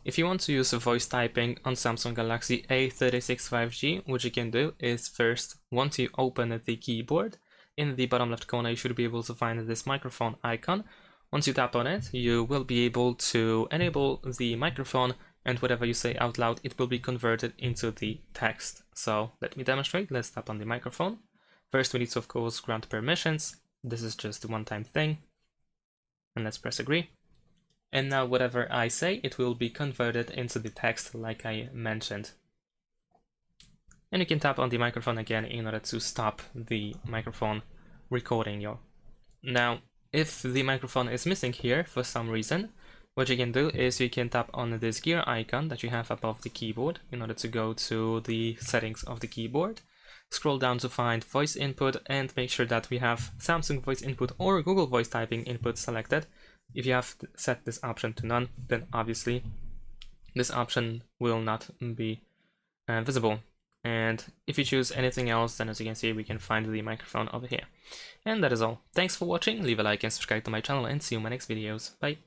If you want to use voice typing on Samsung Galaxy A36 5G, what you can do is first, once you open the keyboard, in the bottom left corner you should be able to find this microphone icon. Once you tap on it, you will be able to enable the microphone, and whatever you say out loud, it will be converted into the text. So let me demonstrate. Let's tap on the microphone. First we need to of course grant permissions. This is just a one-time thing. And let's press agree. And now whatever I say, it will be converted into the text like I mentioned. And you can tap on the microphone again in order to stop the microphone recording you. Now, if the microphone is missing here for some reason, what you can do is you can tap on this gear icon that you have above the keyboard in order to go to the settings of the keyboard. Scroll down to find voice input and make sure that we have Samsung voice input or Google voice typing input selected. If you have set this option to none, then obviously this option will not be visible. And if you choose anything else, then as you can see, we can find the microphone over here. And that is all. Thanks for watching, leave a like and subscribe to my channel, and see you in my next videos. Bye!